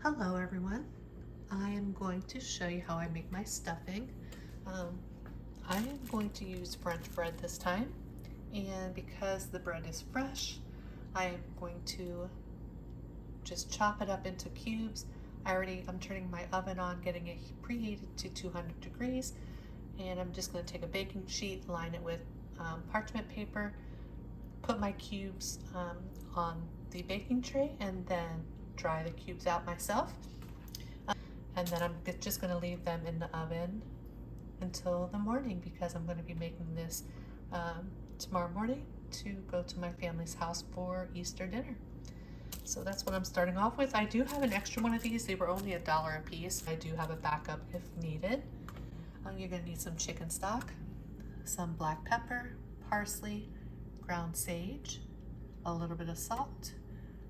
Hello everyone. I am going to show you how I make my stuffing. I am going to use French bread this time, and because the bread is fresh, I am going to just chop it up into cubes. I'm turning my oven on, getting it preheated to 200 degrees, and I'm just going to take a baking sheet, line it with parchment paper, put my cubes on the baking tray, and then dry the cubes out myself. And then I'm just going to leave them in the oven until the morning, because I'm going to be making this tomorrow morning to go to my family's house for Easter dinner. So that's what I'm starting off with. I do have an extra one of these. They were only $1 a piece. I do have a backup if needed. You're going to need some chicken stock, some black pepper, parsley, ground sage, a little bit of salt,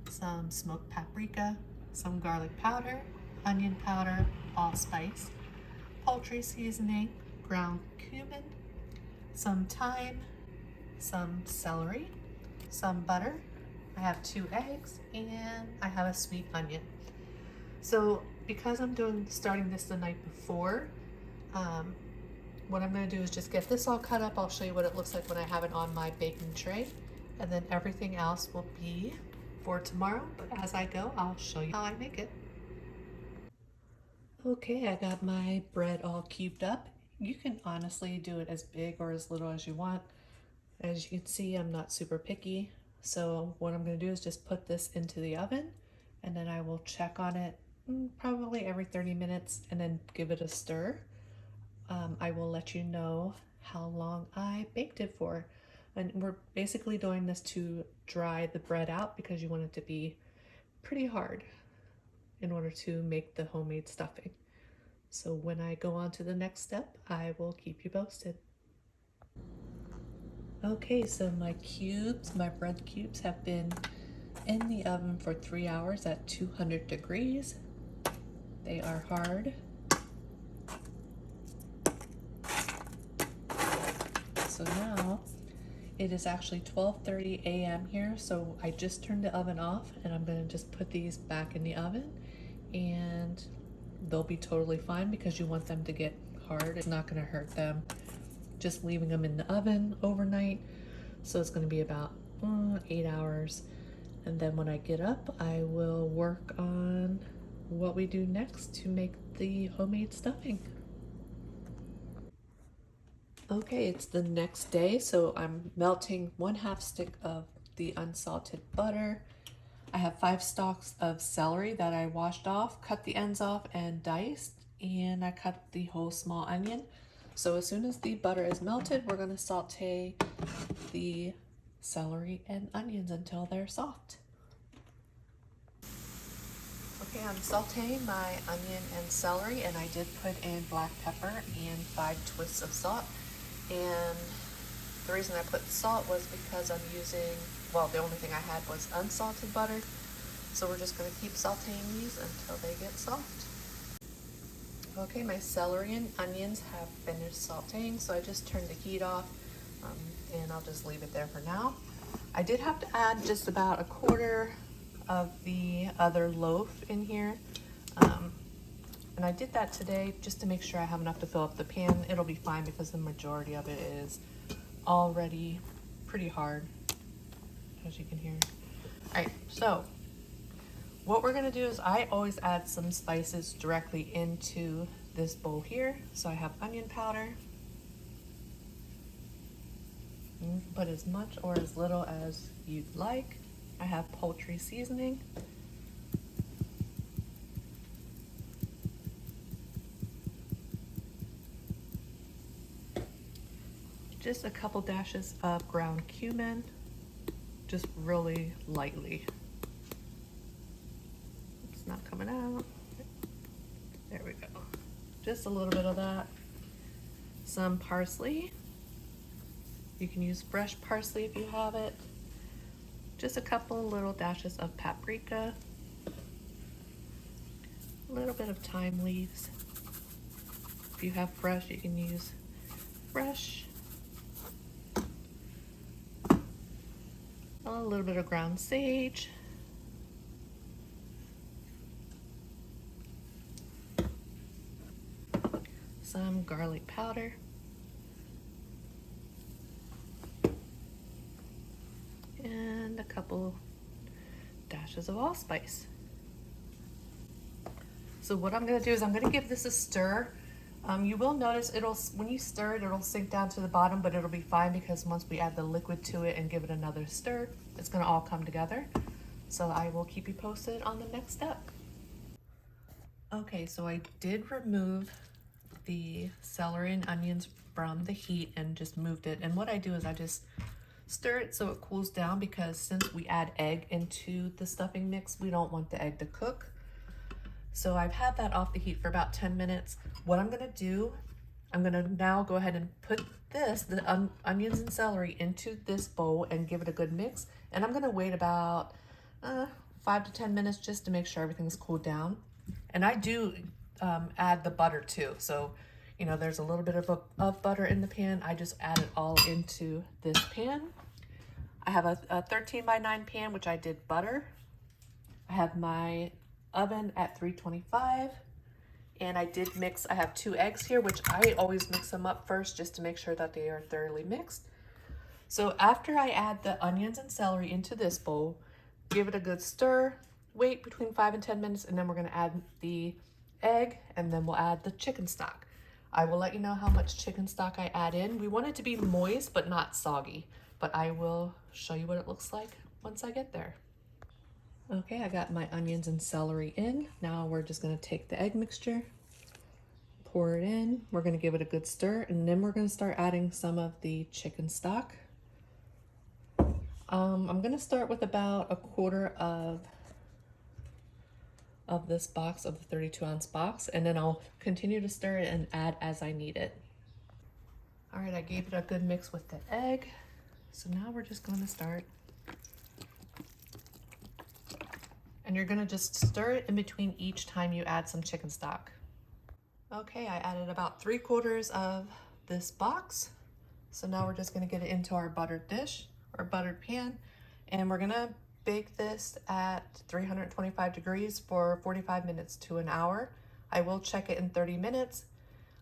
some smoked paprika, some garlic powder, onion powder, allspice, poultry seasoning, ground cumin, some thyme, some celery, some butter. I have 2 eggs, and I have a sweet onion. So because I'm starting this the night before, what I'm going to do is just get this all cut up. I'll show you what it looks like when I have it on my baking tray, and then everything else will be for tomorrow. But as I go, I'll show you how I make it. Okay, I got my bread all cubed up. You can honestly do it as big or as little as you want. As you can see, I'm not super picky. So what I'm going to do is just put this into the oven, and then I will check on it probably every 30 minutes and then give it a stir. I will let you know how long I baked it for. And we're basically doing this to dry the bread out, because you want it to be pretty hard in order to make the homemade stuffing. So when I go on to the next step, I will keep you posted. Okay, so my bread cubes have been in the oven for 3 hours at 200 degrees. They are hard. So now it is actually 12:30 a.m. here, so I just turned the oven off, and I'm going to just put these back in the oven, and they'll be totally fine because you want them to get hard. It's not going to hurt them just leaving them in the oven overnight. So it's going to be about 8 hours. And then when I get up, I will work on what we do next to make the homemade stuffing. Okay, it's the next day, so I'm melting 1/2 stick of the unsalted butter. I have 5 stalks of celery that I washed off, cut the ends off and diced, and I cut the whole small onion. So as soon as the butter is melted, we're going to saute the celery and onions until they're soft. Okay, I'm sauteing my onion and celery, and I did put in black pepper and 5 twists of salt. And the reason I put salt was because I'm using, well, the only thing I had was unsalted butter. So we're just going to keep sauteing these until they get soft. Okay, my celery and onions have finished sauteing, so I just turned the heat off, and I'll just leave it there for now. I did have to add just about 1/4 of the other loaf in here, and I did that today just to make sure I have enough to fill up the pan. It'll be fine because the majority of it is already pretty hard, as you can hear. All right, so what we're gonna do is I always add some spices directly into this bowl here. So I have onion powder. You can put as much or as little as you'd like. I have poultry seasoning. Just a couple dashes of ground cumin, just really lightly. It's not coming out. There we go. Just a little bit of that. Some parsley. You can use fresh parsley if you have it. Just a couple little dashes of paprika. A little bit of thyme leaves. If you have fresh, you can use fresh. A little bit of ground sage. some garlic powder, and a couple dashes of allspice. So what I'm gonna do is I'm gonna give this a stir. You will notice when you stir it, it'll sink down to the bottom, but it'll be fine because once we add the liquid to it and give it another stir, it's gonna all come together. So I will keep you posted on the next step. Okay, so I did remove the celery and onions from the heat and just moved it. And what I do is I just stir it so it cools down, because since we add egg into the stuffing mix, we don't want the egg to cook. So I've had that off the heat for about 10 minutes. What I'm gonna do, I'm gonna now go ahead and put the onions and celery into this bowl and give it a good mix. And I'm gonna wait about 5 to 10 minutes just to make sure everything's cooled down. And I do add the butter too. So, you know, there's a little bit of butter in the pan. I just add it all into this pan. I have a 13 by 9 pan, which I did butter. I have my oven at 325, and I did mix, I have 2 eggs here, which I always mix them up first just to make sure that they are thoroughly mixed. So after I add the onions and celery into this bowl, give it a good stir, wait between 5 and 10 minutes, and then we're gonna add the egg, and then we'll add the chicken stock. I will let you know how much chicken stock I add in. We want it to be moist but not soggy, but I will show you what it looks like once I get there. Okay, I got my onions and celery in. Now we're just gonna take the egg mixture, pour it in. We're gonna give it a good stir, and then we're gonna start adding some of the chicken stock. I'm gonna start with about a quarter of this box, of the 32-ounce box, and then I'll continue to stir it and add as I need it. All right, I gave it a good mix with the egg. So now we're just gonna start. And you're gonna just stir it in between each time you add some chicken stock. Okay, I added about 3/4 of this box. So now we're just gonna get it into our buttered dish or buttered pan, and we're gonna bake this at 325 degrees for 45 minutes to an hour. I will check it in 30 minutes.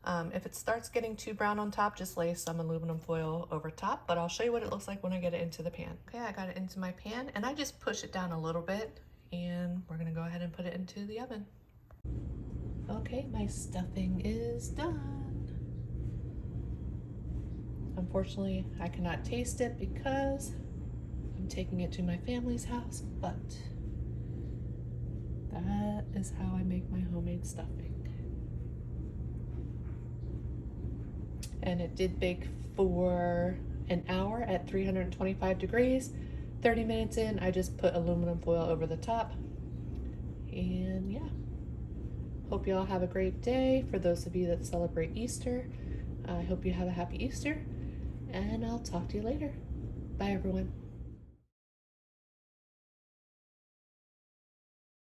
If it starts getting too brown on top, just lay some aluminum foil over top, but I'll show you what it looks like when I get it into the pan. Okay, I got it into my pan, and I just push it down a little bit, and we're gonna go ahead and put it into the oven. Okay, my stuffing is done. Unfortunately, I cannot taste it because I'm taking it to my family's house, but that is how I make my homemade stuffing. And it did bake for an hour at 325 degrees. 30 minutes in, I just put aluminum foil over the top. And yeah, hope you all have a great day. For those of you that celebrate Easter, I hope you have a happy Easter, and I'll talk to you later. Bye everyone.